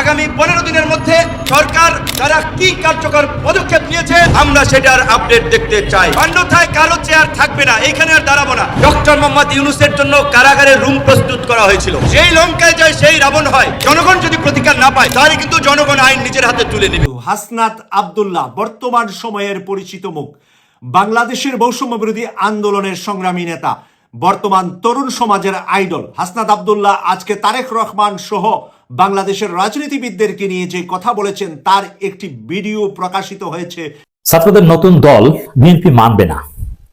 আগামী 15 দিনের মধ্যে সরকার তারা কি কার্যকর পদক্ষেপ নিয়েছে আমরা সেটার আপডেট দেখতে চাই। অন্যথায় কারো চেয়ার থাকবে না, এখানে আর দাঁড়াবো না। ডক্টর মোহাম্মদ ইউনূসের জন্য কারাগারে রুম প্রস্তুত করা হয়েছিল। যেই লঙ্কায় যায় সেই রাবণ হয়। জনগণ যদি প্রতিকার না পায় তাহলে কিন্তু জনগণ আইন নিজের হাতে তুলে নেবে। হাসনাত আব্দুল্লাহ বর্তমান সময়ের পরিচিত মুখ, বাংলাদেশের বৈষম্য বিরোধী আন্দোলনের সংগ্রামী নেতা, বর্তমান তরুণ সমাজের আইডল হাসনাত আব্দুল্লাহ আজকে তারেক রহমান সহ বাংলাদেশের রাজনীতিবিদদেরকে নিয়ে যে কথা বলেছেন তার একটি ভিডিও প্রকাশিত হয়েছে। ছাত্রদের নতুন দল বিএনপি মানবে না,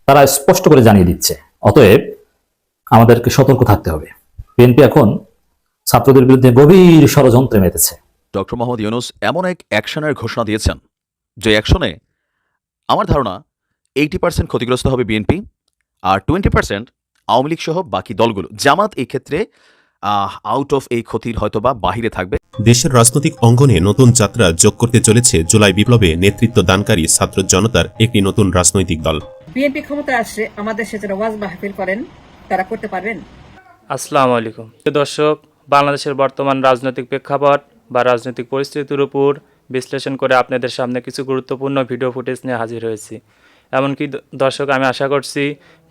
তারা স্পষ্ট করে জানিয়ে দিচ্ছে। অতএব আমাদেরকে সতর্ক থাকতে হবে। বিএনপি এখন ছাত্রদের বিরুদ্ধে গভীর ষড়যন্ত্রে মেতেছে। ডক্টর মোহাম্মদ ইউনূস এমন এক অ্যাকশনের ঘোষণা দিয়েছেন যে অ্যাকশনে আমার ধারণা 80% ক্ষতিগ্রস্ত হবে বিএনপি, আর 20% আওয়ামী লীগ সহ বাকি দলগুলো। জামাত এই ক্ষেত্রে আউট অফ এই ক্ষতির হয়তোবা বাহিরে থাকবে। দেশের রাজনৈতিক অঙ্গনে নতুন যাত্রা যোগ করতে চলেছে জুলাই বিপ্লবে নেতৃত্ব দানকারী ছাত্র জনতার একটি নতুন রাজনৈতিক দল। বিএনপি ক্ষমতা আসছে, আমাদের সে যারা ওয়াজ মাহফিল করেন তারা করতে পারবেন। আসসালামু আলাইকুম দর্শক, বাংলাদেশের বর্তমান রাজনৈতিক প্রেক্ষাপট বা রাজনৈতিক পরিস্থিতির উপর বিশ্লেষণ করে আপনাদের সামনে কিছু গুরুত্বপূর্ণ ভিডিও ফুটেজ নিয়ে হাজির হয়েছি। এমনকি দর্শক, আমি আশা করছি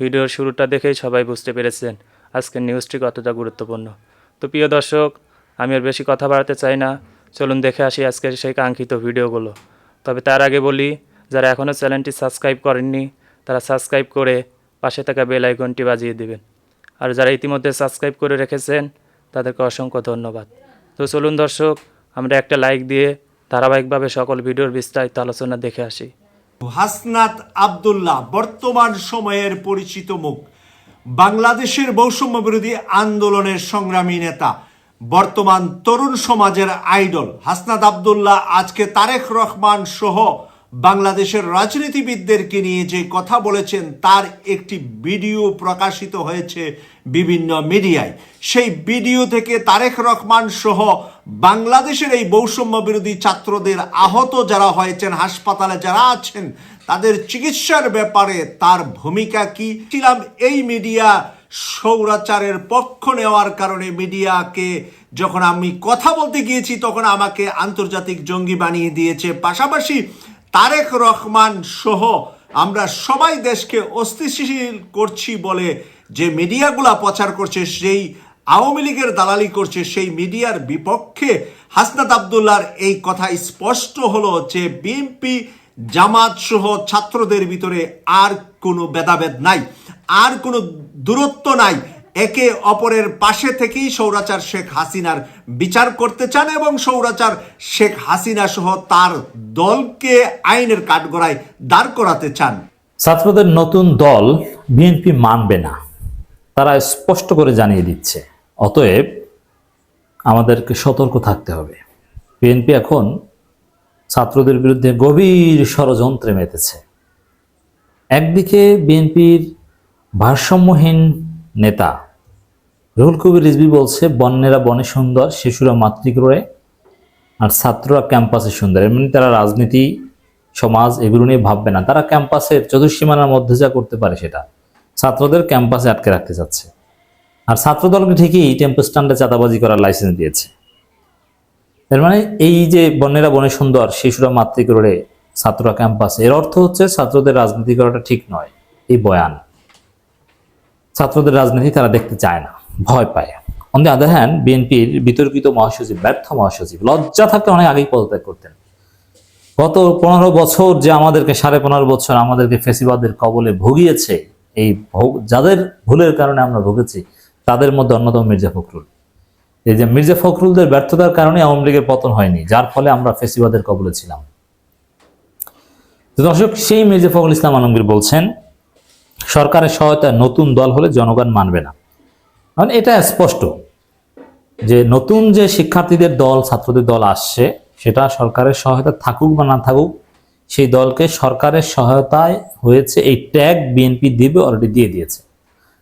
ভিডিওর শুরুটা দেখেই সবাই বুঝতে পেরেছেন আজকের নিউজটি কতটা গুরুত্বপূর্ণ। তো প্রিয় দর্শক, আমি আর বেশি কথা বাড়াতে চাই না, চলুন দেখে আসি আজকের সেই কাঙ্ক্ষিত ভিডিওগুলো। তবে তার আগে বলি, যারা এখনও চ্যানেলটি সাবস্ক্রাইব করেননি তারা সাবস্ক্রাইব করে পাশে থাকা বেল আইকনটি বাজিয়ে দেবেন, আর যারা ইতিমধ্যে সাবস্ক্রাইব করে রেখেছেন তাদেরকে অসংখ্য ধন্যবাদ। তো চলুন দর্শক, আমরা একটা লাইক দিয়ে ধারাবাহিকভাবে সকল ভিডিওর বিস্তারিত আলোচনা দেখে আসি। হাসনাত আব্দুল্লাহ বর্তমান সময়ের পরিচিত মুখ, বাংলাদেশের বৈষম্য বিরোধী আন্দোলনের সংগ্রামী নেতা, বর্তমান তরুণ সমাজের আইডল হাসনাত আব্দুল্লাহ আজকে তারেক রহমান সহ বাংলাদেশের রাজনীতিবিদদেরকে নিয়ে যে কথা বলেছেন তার একটি ভিডিও প্রকাশিত হয়েছে বিভিন্ন মিডিয়ায়। সেই ভিডিও থেকে তারেক রহমান সহ বাংলাদেশের এই বৈষম্য বিরোধী ছাত্রদের আহত যারা হয়েছেন, হাসপাতালে যারা আছেন, তাদের চিকিৎসার ব্যাপারে তার ভূমিকা কি ছিলাম। এই মিডিয়া স্বৈরাচারের পক্ষ নেওয়ার কারণে মিডিয়াকে যখন আমি কথা বলতে গিয়েছি তখন আমাকে আন্তর্জাতিক জঙ্গি বানিয়ে দিয়েছে। পাশাপাশি তারেক রহমান সহ আমরা সবাই দেশকে অস্থিতিশীল করছি বলে যে মিডিয়াগুলা প্রচার করছে, সেই আওয়ামী লীগের দালালি করছে, সেই মিডিয়ার বিপক্ষে হাসনাত আব্দুল্লাহর এই কথা স্পষ্ট হলো যে বিএনপি জামাত সহ ছাত্রদের ভিতরে আর কোনো ভেদাভেদ নাই, আর কোনো দূরত্ব নাই। একে অপরের পাশে থেকেই স্বৈরাচার শেখ হাসিনার বিচার করতে চান এবং স্বৈরাচার শেখ হাসিনা সহ তার দলকে আইনের কাঠগড়ায় দাঁড় করাতে চান। ছাত্রদের নতুন দল বিএনপি মানবে না, তারা স্পষ্ট করে জানিয়ে দিচ্ছে। অতএব আমাদেরকে সতর্ক থাকতে হবে। বিএনপি এখন ছাত্রদের বিরুদ্ধে গভীর ষড়যন্ত্রে মেতেছে। একদিকে বিএনপির ভারসাম্যহীন নেতা রুহুল কবির রিজভী বলছে বন্যেরা বনে সুন্দর, শিশুরা মাতৃগৃহে আর ছাত্ররা ক্যাম্পাসে সুন্দর। এমনি তারা রাজনীতি, সমাজ এগুলো নিয়ে ভাববে না। তারা ক্যাম্পাসের চতুর্সীমানার মধ্যে যা করতে পারে সেটা ছাত্রদের ক্যাম্পাসে আটকে রাখতে চাচ্ছে। আর ছাত্রদলকে ঠিকই টেম্পো স্ট্যান্ডে চাঁদাবাজি করার লাইসেন্স দিয়েছে। এর মানে এই যে বন্যেরা বনে সুন্দর, শিশুরা মাতৃগৃহে, ছাত্ররা ক্যাম্পাসে, এর অর্থ হচ্ছে ছাত্রদের রাজনীতি করাটা ঠিক নয়। এই বয়ান ছাত্রদের রাজনীতি তারা দেখতে চায় না, ভয় পায়। অন দি আদার হ্যান্ড বিএনপির বিতর্কিত মহাসচিব, ব্যর্থ মহাসচিব, লজ্জা থাকতে অনেক আগেই পদত্যাগ করতেন। গত 15 বছর যে আমাদেরকে 15.5 বছর আমাদেরকে ফেসিবাদের কবলে ভুগিয়েছে, এই যাদের ভুলের কারণে আমরা ভুগেছি তাদের মধ্যে অন্যতম মির্জা ফখরুল। এই যে মির্জা ফখরুলদের ব্যর্থতার কারণে আওয়ামী লীগের পতন হয়নি, যার ফলে আমরা ফেসিবাদের কবলে ছিলাম। দর্শক, সেই মির্জা ফখরুল ইসলাম আলমগীর বলছেন সরকারের সহায়তায় নতুন দল হলে জনগণ মানবে না। মানে এটা স্পষ্ট যে নতুন যে শিক্ষার্থীদের দল, ছাত্রদের দল আসছে, সেটা সরকারের সহায়তা থাকুক বা না থাকুক, সেই দলকে সরকারের সহায়তায় হয়েছে এই ট্যাগ বিএনপি দিবে, অলরেডি দিয়ে দিয়েছে।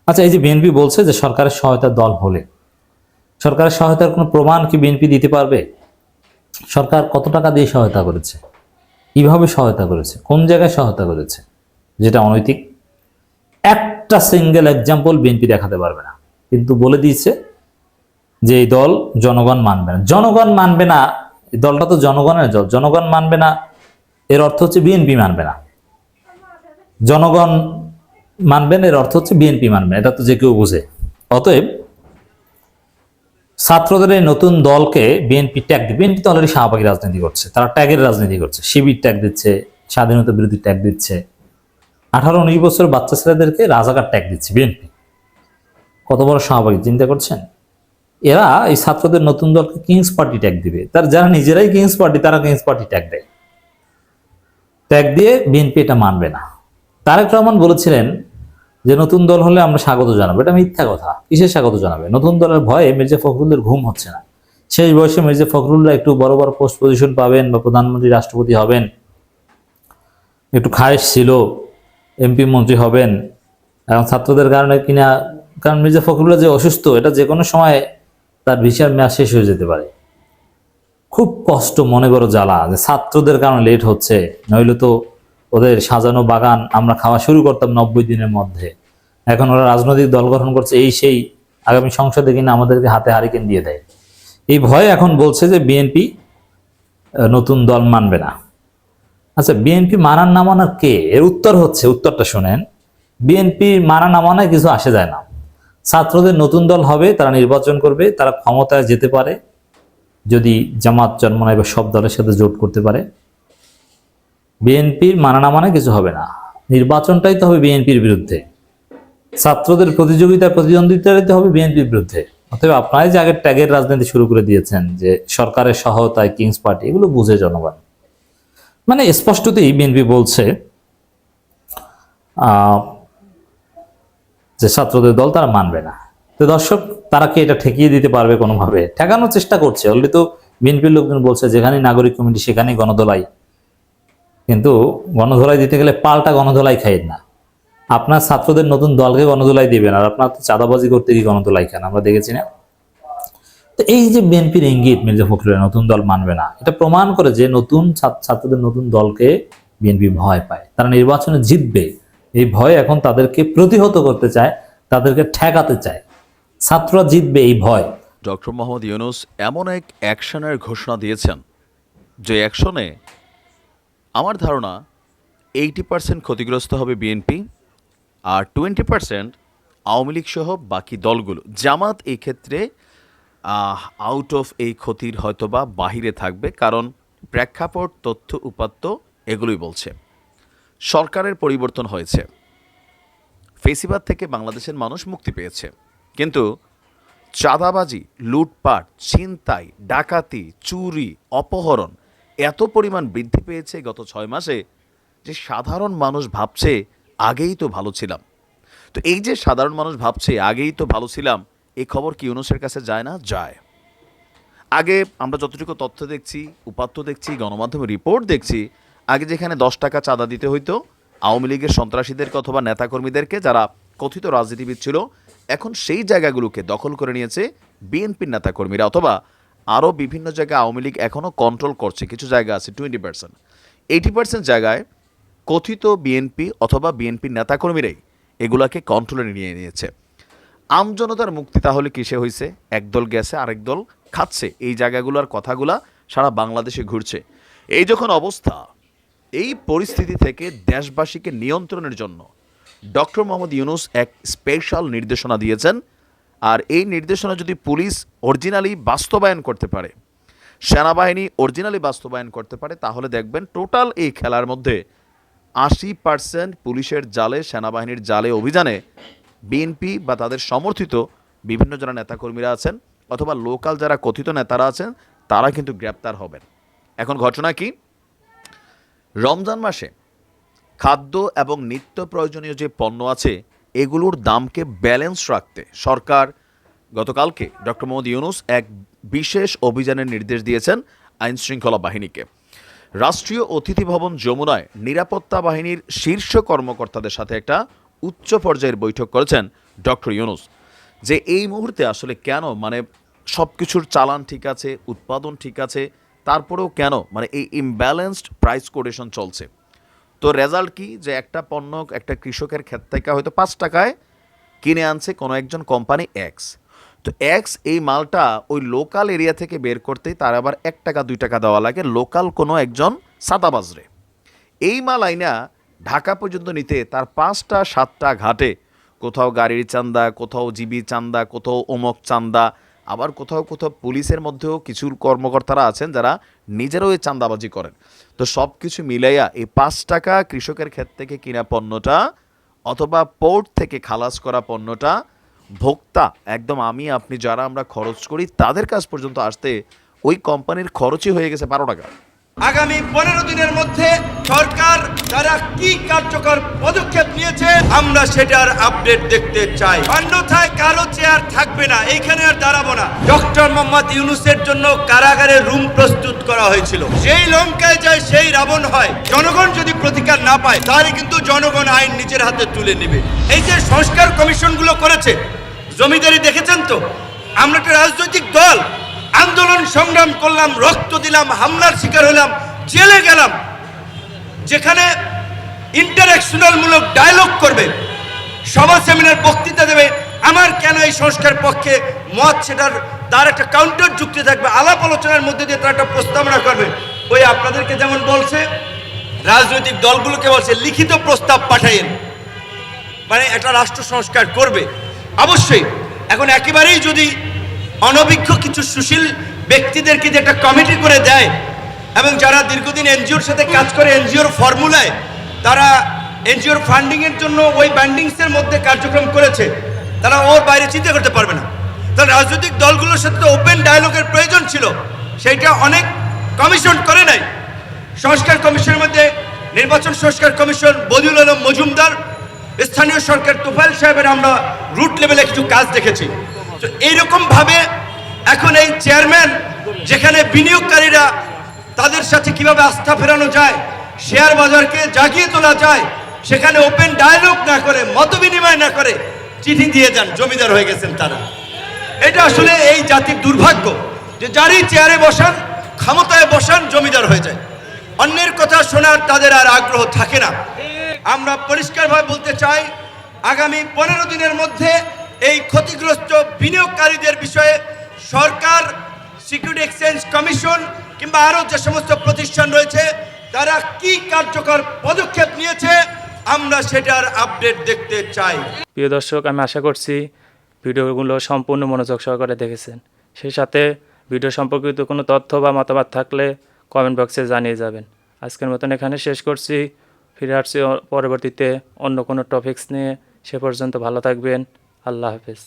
আচ্ছা, এই যে বিএনপি বলছে যে সরকারের সহায়তার দল হলে, সরকারের সহায়তার কোনো প্রমাণ কি বিএনপি দিতে পারবে? সরকার কত টাকা দিয়ে সহায়তা করেছে, কিভাবে সহায়তা করেছে, কোন জায়গায় সহায়তা করেছে, যেটা অনৈতিক? একটা সিঙ্গেল এক্সাম্পল বিএনপি দেখাতে পারবে না, কিন্তু বলে দিয়েছে যে এই দল জনগণ মানবে না। জনগণ মানবে না, এই দলটা তো জনগণের দল, জনগণ মানবে না এর অর্থ হচ্ছে বিএনপি মানবে না। জনগণ মানবেন এর অর্থ হচ্ছে বিএনপি মানবে না, এটা তো যে কেউ বুঝে। অতএব ছাত্রদের এই নতুন দলকে বিএনপি ট্যাগ দিবে। বিএনপি তো অলরেডি শাহবাগী রাজনীতি করছে, তারা ট্যাগের রাজনীতি করছে, শিবির ট্যাগ দিচ্ছে, স্বাধীনতা বিরোধী ট্যাগ দিচ্ছে, 18-19 বছর বাচ্চা ছেলেদেরকে রাজাকার ট্যাগ দিচ্ছে বিএনপি। কত বড় শাহবাগী চিন্তা করছেন? এরা এই ছাত্রদের নতুন দলকে কিংস পার্টি ট্যাগ দিবে। তার যারা নিজেরাই কিংস পার্টি, তারা কিংস পার্টি ট্যাগ দেয়, ট্যাগ দিয়ে বিএনপি এটা মানবে না। তারেক রহমান বলেছিলেন যে নতুন দল হলে আমরা স্বাগত জানাবো। এটা মিথ্যা কথা। কিসের স্বাগত জানাবে? নতুন দলের ভয়ে মির্জা ফখরুলের ঘুম হচ্ছে না। শেষ বয়সে মির্জা ফখরুলরা একটু বড় বড় পোস্ট পজিশন পাবেন বা প্রধানমন্ত্রী রাষ্ট্রপতি হবেন, একটু খায়েশ ছিল, এমপি মন্ত্রী হবেন। এখন ছাত্রদের কারণে কিনা, কারণ মির্জা ফখরুল্লাহ যে অসুস্থ, এটা যে কোনো সময় তার ভিসার মেয়াদ শেষ হয়ে যেতে পারে। খুব কষ্ট, মনে বড় জ্বালা যে ছাত্রদের কারণে লেট হচ্ছে, নইলে তো ওদের সাজানো বাগান আমরা খাওয়া শুরু করতাম 90 দিনের মধ্যে। এখন ওরা রাজনৈতিক দল গঠন করছে, এই সেই আগামী সংসদে কিনা আমাদেরকে হাতে হারিকেন দিয়ে দেয়। এই ভয়ে এখন বলছে যে বিএনপি নতুন দল মানবে না। আচ্ছা, বিএনপি মানার না মানার কে? এর উত্তর হচ্ছে, উত্তরটা শোনেন, বিএনপি মানা না মানায় কিছু আসে যায় না। ছাত্রদের নতুন দল হবে, তারা নির্বাচন করবে, তারা ক্ষমতায় যেতে পারে যদি জামাত চরমোনাই বা সব দলের সাথে জোট করতে পারে। বিএনপির মানা না মানে কিছু হবে না। নির্বাচনটাই তো হবে বিএনপির বিরুদ্ধে, ছাত্রদের প্রতিদ্বন্দ্বিতাতে হবে বিএনপির বিরুদ্ধে। অতএব আপনারাই যে আগের ট্যাগের রাজনীতি শুরু করে দিয়েছেন যে সরকারের সহায়তায় কিংস পার্টি, এগুলো বুঝে জনগণ। মানে স্পষ্টতই বিএনপি বলছে যে ছাত্রদের দল তারা মানবে না। তো দর্শক, তারা কি এটা ঠেকিয়ে দিতে পারবে কোনোভাবে? ঠেকানোর চেষ্টা করছে। অলরেডি তো বিএনপির লোকজন বলছে যেখানে নাগরিক কমিটি সেখানেই গণধোলাই। কিন্তু গণধোলাই দিতে গেলে পাল্টা গণধোলাই খাইয়েন না। আপনার ছাত্রদের নতুন দলকে গণধোলাই দিবেন, আর আপনার তো চাঁদাবাজি করতে গিয়ে গণধোলাই খান, আমরা দেখেছি না? তো এই যে বিএনপির ইঙ্গিত মির্জা ফখরুলের নতুন দল মানবে না, এটা প্রমাণ করে যে নতুন ছাত্রদের নতুন দলকে বিএনপি ভয় পায়, তারা নির্বাচনে জিতবে এই ভয় এখন তাদেরকে প্রতিহত করতে চায়, তাদেরকে ঠেকাতে চায়। ছাত্ররা জিতবে এই ভয়। ডক্টর মোহাম্মদ ইউনূস এমন এক অ্যাকশনের ঘোষণা দিয়েছেন যে অ্যাকশনে আমার ধারণা 80% ক্ষতিগ্রস্ত হবে বিএনপি, আর 20% আওয়ামী লীগ সহ বাকি দলগুলো। জামাত এই ক্ষেত্রে আউট অফ এই ক্ষতির হয়তোবা বাহিরে থাকবে, কারণ প্রেক্ষাপট, তথ্য, উপাত্ত এগুলোই বলছে সরকারের পরিবর্তন হয়েছে, ফেসিবাদ থেকে বাংলাদেশের মানুষ মুক্তি পেয়েছে, কিন্তু চাঁদাবাজি, লুটপাট, ছিনতাই, ডাকাতি, চুরি, অপহরণ এত পরিমাণ বৃদ্ধি পেয়েছে গত 6 মাসে যে সাধারণ মানুষ ভাবছে আগেই তো ভালো ছিলাম। তো এই যে সাধারণ মানুষ ভাবছে আগেই তো ভালো ছিলাম, এই খবর কি ইউনূসের কাছে যায় না? যায়। আগে আমরা যতটুকু তথ্য দেখছি, উপাত্ত দেখছি, গণমাধ্যমে রিপোর্ট দেখছি, আগে যেখানে 10 টাকা চাঁদা দিতে হইতো আওয়ামী লীগের সন্ত্রাসীদেরকে অথবা নেতাকর্মীদেরকে যারা কথিত রাজনীতিবিদ ছিল, এখন সেই জায়গাগুলোকে দখল করে নিয়েছে বিএনপির নেতাকর্মীরা, অথবা আরও বিভিন্ন জায়গায় আওয়ামী লীগ এখনও কন্ট্রোল করছে। কিছু জায়গা আছে 20%, 80% জায়গায় কথিত বিএনপি অথবা বিএনপির নেতাকর্মীরাই এগুলাকে কন্ট্রোলে নিয়ে নিয়েছে। আমজনতার মুক্তি তাহলে কিসে হয়েছে? একদল গেছে, আরেক দল খাচ্ছে। এই জায়গাগুলোর কথাগুলা সারা বাংলাদেশে ঘুরছে। এই যখন অবস্থা, এই পরিস্থিতি থেকে দেশবাসীকে নিয়ন্ত্রণের জন্য ডক্টর মোহাম্মদ ইউনূস এক স্পেশাল নির্দেশনা দিয়েছেন। আর এই নির্দেশনা যদি পুলিশ অরিজিনালি বাস্তবায়ন করতে পারে, সেনাবাহিনী অরিজিনালি বাস্তবায়ন করতে পারে, তাহলে দেখবেন টোটাল এই খেলার মধ্যে 80% পুলিশের জালে, সেনাবাহিনীর জালে অভিযানে বিএনপি বা তাদের সমর্থিত বিভিন্ন যারা নেতাকর্মীরা আছেন অথবা লোকাল যারা কথিত নেতারা আছেন, তারা কিন্তু গ্রেপ্তার হবেন। এখন ঘটনা কি? রমজান মাসে খাদ্য এবং নিত্য প্রয়োজনীয় যে পণ্য আছে এগুলোর দামকে ব্যালেন্স রাখতে সরকার গতকালকে ডক্টর মোহাম্মদ ইউনূস এক বিশেষ অভিযানের নির্দেশ দিয়েছেন আইনশৃঙ্খলা বাহিনীকে। রাষ্ট্রীয় অতিথি ভবন যমুনায় নিরাপত্তা বাহিনীর শীর্ষ কর্মকর্তাদের সাথে একটা উচ্চ পর্যায়ের বৈঠক করেছেন ডক্টর ইউনূস, যে এই মুহূর্তে আসলে কেন সব কিছুর চালান ঠিক আছে, উৎপাদন ঠিক আছে, তারপরেও কেন এই ইমব্যালেন্সড প্রাইস কোটেশন চলছে। তো রেজাল্ট কি? যে একটা পণ্য একটা কৃষকের ক্ষেত থেকে হয়তো 5 টাকায় কিনে আনছে কোনো একজন কোম্পানি এক্স, তো এক্স এই মালটা ওই লোকাল এরিয়া থেকে বের করতেই তার আবার 1 টাকা 2 টাকা দেওয়া লাগে লোকাল কোনো একজন সাদাবাজরে। এই মাল আইনা ঢাকা পর্যন্ত নিতে তার 5টা 7টা ঘাটে কোথাও গাড়ির চান্দা, কোথাও জিবি চান্দা, কোথাও অমক চান্দা, আবার কোথাও কোথাও পুলিশের মধ্যেও কিছু কর্মকর্তারা আছেন যারা নিজেরাও এই চান্দাবাজি করেন। তো সব কিছু মিলাইয়া এই 5 টাকা কৃষকের ক্ষেত থেকে কিনা পণ্যটা অথবা পোর্ট থেকে খালাস করা পণ্যটা ভোক্তা একদম আমি আপনি যারা আমরা খরচ করি তাদের কাছ পর্যন্ত আসতে ওই কোম্পানির খরচই হয়ে গেছে 12 টাকা। আগামী 15 দিনের মধ্যে সরকার তারা কি কার্যকর পদক্ষেপ নিয়েছে আমরা সেটার আপডেট দেখতে চাই। অন্যথায় কারো চেয়ার থাকবে না, এইখানে আর দাঁড়াবো না। ডক্টর মোহাম্মদ ইউনূসের জন্য কারাগারে রুম প্রস্তুত করা হয়েছিল। যেই লঙ্কায় যায় সেই রাবণ হয়। জনগণ যদি প্রতিকার না পায় তাহলে কিন্তু জনগণ আইন নিজের হাতে তুলে নেবে। এই যে সংস্কার কমিশনগুলো করেছে, জমিদারি দেখেছেন তো? আমরা একটা রাজনৈতিক দল, আন্দোলন সংগ্রাম করলাম, রক্ত দিলাম, হামলার শিকার হলাম, জেলে গেলাম, যেখানে ইন্টারেকশনাল মূলক ডায়লগ করবে, সভা সেমিনার বক্তৃতা দেবে, আমার কেন এই সংস্কার পক্ষে মত সেটার তার একটা কাউন্টার যুক্তি থাকবে, আলাপ আলোচনার মধ্যে দিয়ে তার একটা প্রস্তাবনা করবে। ওই আপনাদেরকে যেমন বলছে, রাজনৈতিক দলগুলোকে বলছে লিখিত প্রস্তাব পাঠাইয়েন, মানে একটা রাষ্ট্র সংস্কার করবে। অবশ্যই এখন একেবারেই যদি অনভিজ্ঞ কিছু সুশীল ব্যক্তিদেরকে যে একটা কমিটি করে দেয় এবং যারা দীর্ঘদিন এনজিওর সাথে কাজ করে, এনজিওর ফর্মুলায় তারা এনজিওর ফান্ডিংয়ের জন্য ওই ব্যান্ডিংসের মধ্যে কার্যক্রম করেছে, তারা ওর বাইরে চিন্তা করতে পারবে না। তাহলে রাজনৈতিক দলগুলোর সাথে ওপেন ডায়ালগের প্রয়োজন ছিল, সেইটা অনেক কমিশন করে নাই। সংস্কার কমিশনের মধ্যে নির্বাচন সংস্কার কমিশন, বদিউল আলম মজুমদার, স্থানীয় সরকার তোফায়েল সাহেবের আমরা রুট লেভেলে কিছু কাজ দেখেছি। তো এইরকম ভাবে এখন এই চেয়ারম্যান, যেখানে বিনিয়োগকারীরা তাদের সাথে কিভাবে আস্থা ফেরানো যায়, শেয়ার বাজারকে জাগিয়ে তোলা যায়, সেখানে ওপেন ডায়ালগ না করে, মত বিনিময় না করে চিঠি দিয়ে যান, জমিদার হয়ে গেছেন তারা। এটা আসলে এই জাতির দুর্ভাগ্য যে যারই চেয়ারে বসান, ক্ষমতায় বসান, জমিদার হয়ে যায়। অন্যের কথা শোনার তাদের আর আগ্রহ থাকে না। আমরা পরিষ্কারভাবে বলতে চাই, আগামী 15 দিনের মধ্যে এই ক্ষতিগ্রস্ত বিনিয়োগকারীদের বিষয়ে সরকার, সিকিউরিটি এক্সচেঞ্জ কমিশন কিংবা আরও যে সমস্ত প্রতিষ্ঠান রয়েছে তারা কি কার্যকর পদক্ষেপ নিয়েছে আমরা সেটার আপডেট দেখতে চাই। প্রিয় দর্শক, আমি আশা করছি ভিডিওগুলো সম্পূর্ণ মনোযোগ সহকারে দেখেছেন। সেই সাথে ভিডিও সম্পর্কিত কোনো তথ্য বা মতামত থাকলে কমেন্ট বক্সে জানিয়ে যাবেন। আজকের মতন এখানে শেষ করছি। ফিরে আসছি পরবর্তীতে অন্য কোনো টপিকস নিয়ে। সে পর্যন্ত ভালো থাকবেন। আল্লাহ হাফেজ।